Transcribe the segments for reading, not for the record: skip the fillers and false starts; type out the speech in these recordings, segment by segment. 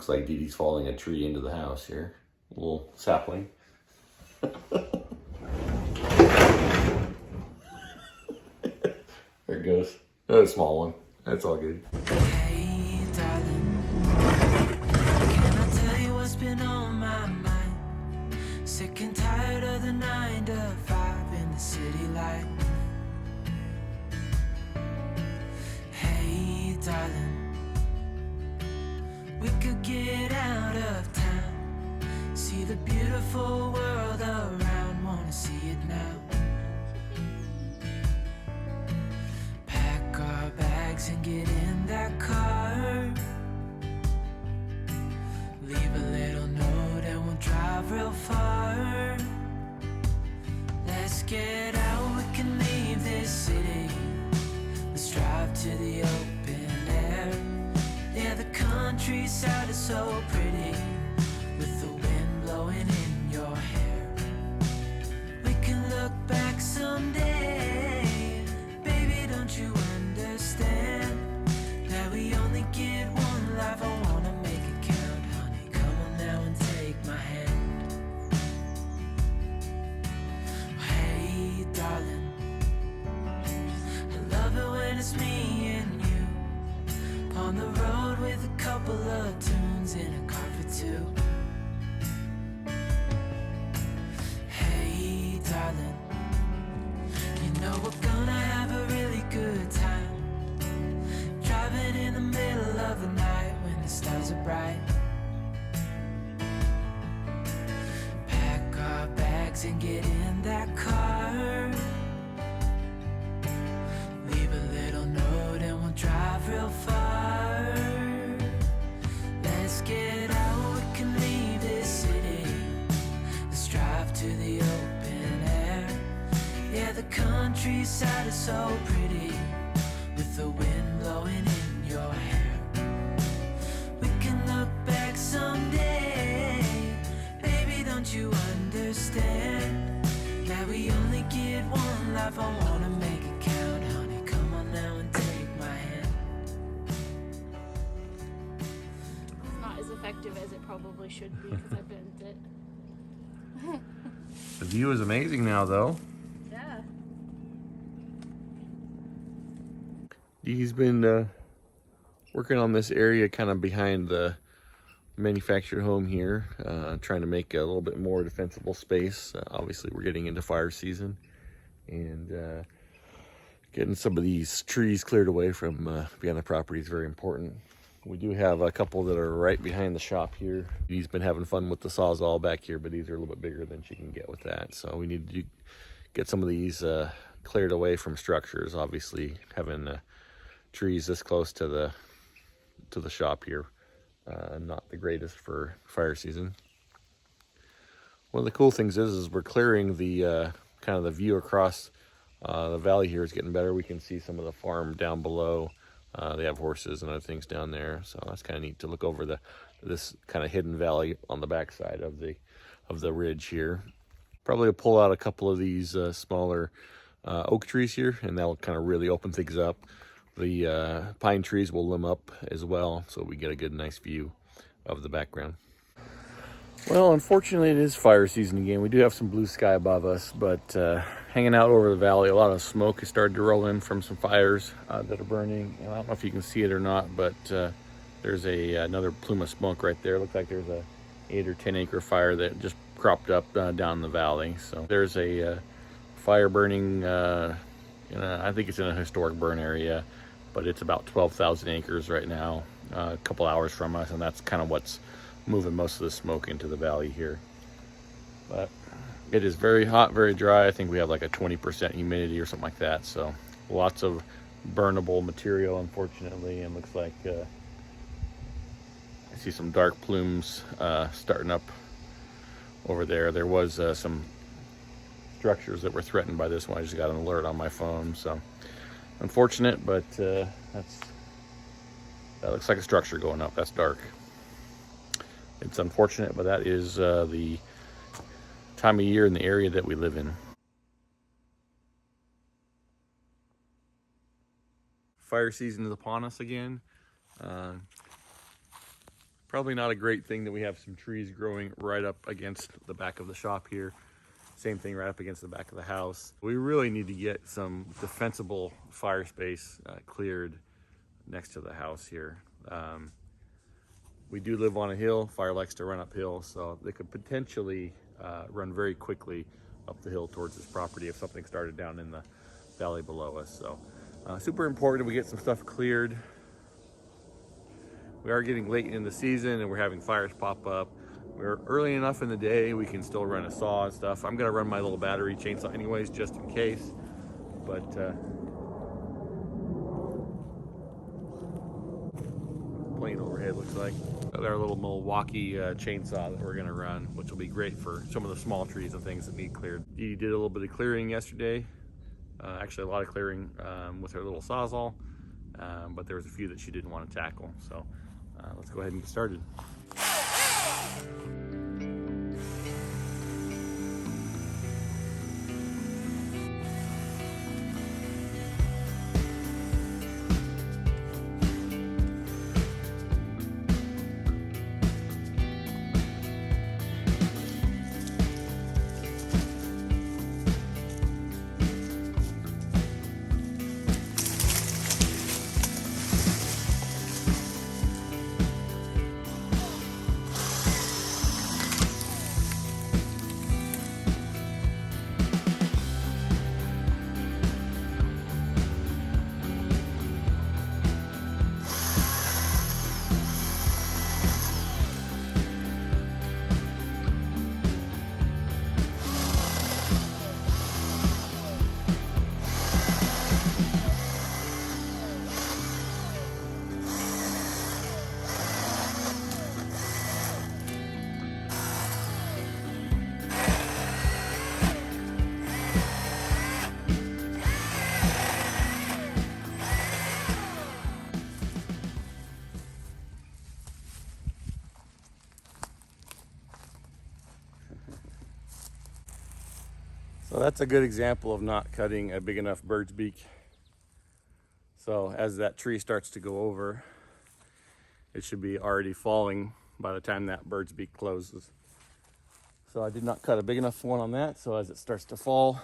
Looks like Dee Dee's falling a tree into the house here. A little sapling. There it goes. Another small one. That's all good. Hey, darling, can I tell you what's been on my mind? Sick and tired of the 9 to 5 in the city life. Hey, darling, we could get out of town, see the beautiful world around, wanna see it now. Pack our bags and get in that car, leave a little note and we'll drive real far. Let's get out, we can leave this city, let's drive to the open air. Yeah, the countryside is so pretty, with the wind blowing in your hair. We can look back someday, baby, don't you understand that we only get one life? I wanna make it count, honey, come on now and take my hand. Hey, darling, I love it when it's me and you, on the road with a couple of tunes in a car for two. Hey, darling, you know we're gonna have a really good time, driving in the middle of the night when the stars are bright. Pack our bags and get in that car, leave a little note and we'll drive real far. Let's get out, we can leave this city, let's drive to the open air. Yeah, the countryside is so pretty, with the wind blowing in your hair. We can look back someday, baby, don't you understand that we only get one life? I wanna make it count, honey, come on now and take my hand. It's not as effective as it probably should be because I bent it. The view is amazing now, though. Yeah. He's been working on this area kind of behind the manufactured home here, trying to make a little bit more defensible space. Obviously, we're getting into fire season, and getting some of these trees cleared away from behind the property is very important. We do have a couple that are right behind the shop here. He's been having fun with the Sawzall back here, but these are a little bit bigger than she can get with that. So we need to get some of these cleared away from structures. Obviously, having trees this close to the shop here, not the greatest for fire season. One of the cool things is we're clearing the kind of the view across the valley here is getting better. We can see some of the farm down below. They have horses and other things down there, so that's kind of neat to look over this kind of hidden valley on the backside of the ridge here. Probably pull out a couple of these smaller oak trees here, and that'll kind of really open things up. The pine trees will limb up as well, so we get a good, nice view of the background. Well, unfortunately, it is fire season again. We do have some blue sky above us, but hanging out over the valley, a lot of smoke has started to roll in from some fires that are burning. And I don't know if you can see it or not, but there's another plume of smoke right there. It looks like there's a 8 or 10 acre fire that just cropped up down the valley. So there's a fire burning, I think it's in a historic burn area, but it's about 12,000 acres right now, a couple hours from us, and that's kind of what's moving most of the smoke into the valley here. But it is very hot, very dry. I think we have like a 20% humidity or something like that, so lots of burnable material, unfortunately. And looks like I see some dark plumes starting up over there. There was some structures that were threatened by this one. I just got an alert on my phone, so unfortunate, but that looks like a structure going up. That's dark. It's unfortunate, but that is the time of year in the area that we live in. Fire season is upon us again. Probably not a great thing that we have some trees growing right up against the back of the shop here. Same thing right up against the back of the house. We really need to get some defensible fire space cleared next to the house here. We do live on a hill. Fire likes to run uphill, so they could potentially run very quickly up the hill towards this property if something started down in the valley below us. So super important we get some stuff cleared. We are getting late in the season and we're having fires pop up. We're early enough in the day we can still run a saw and stuff. I'm gonna run my little battery chainsaw anyways, just in case. But plane overhead looks like. Our little Milwaukee chainsaw that we're gonna run, which will be great for some of the small trees and things that need cleared. Dee did a little bit of clearing yesterday. Actually a lot of clearing with her little Sawzall, but there was a few that she didn't want to tackle. So let's go ahead and get started. So that's a good example of not cutting a big enough bird's beak. So as that tree starts to go over, it should be already falling by the time that bird's beak closes. So I did not cut a big enough one on that. So as it starts to fall,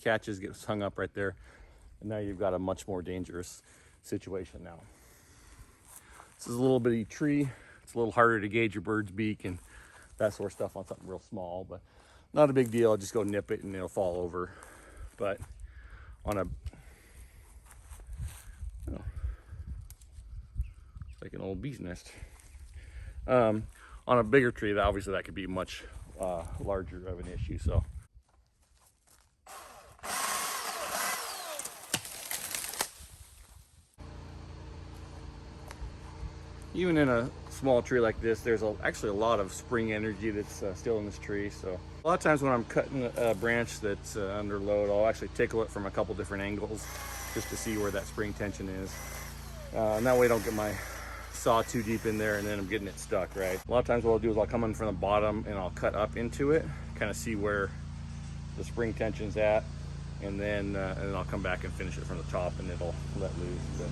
catches, gets hung up right there. And now you've got a much more dangerous situation now. This is a little bitty tree. It's a little harder to gauge your bird's beak and that sort of stuff on something real small, but not a big deal. I'll just go nip it and it'll fall over. But on a, it's like an old bee's nest. On a bigger tree, that obviously that could be much larger of an issue. So. Even in a small tree like this, there's actually a lot of spring energy that's still in this tree. So a lot of times when I'm cutting a branch that's under load, I'll actually tickle it from a couple different angles just to see where that spring tension is. And that way I don't get my saw too deep in there and then I'm getting it stuck, right? A lot of times what I'll do is I'll come in from the bottom and I'll cut up into it, kind of see where the spring tension's at, and then I'll come back and finish it from the top and it'll let loose. But,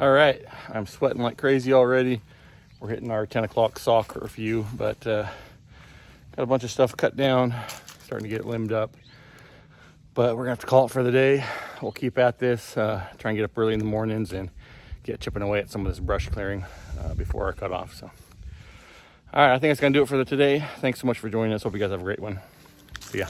all right, I'm sweating like crazy already. We're hitting our 10 o'clock saw curfew, but got a bunch of stuff cut down, starting to get limbed up. But we're gonna have to call it for the day. We'll keep at this, try and get up early in the mornings and get chipping away at some of this brush clearing before our cutoff. So, all right, I think that's gonna do it for today. Thanks so much for joining us. Hope you guys have a great one. See ya.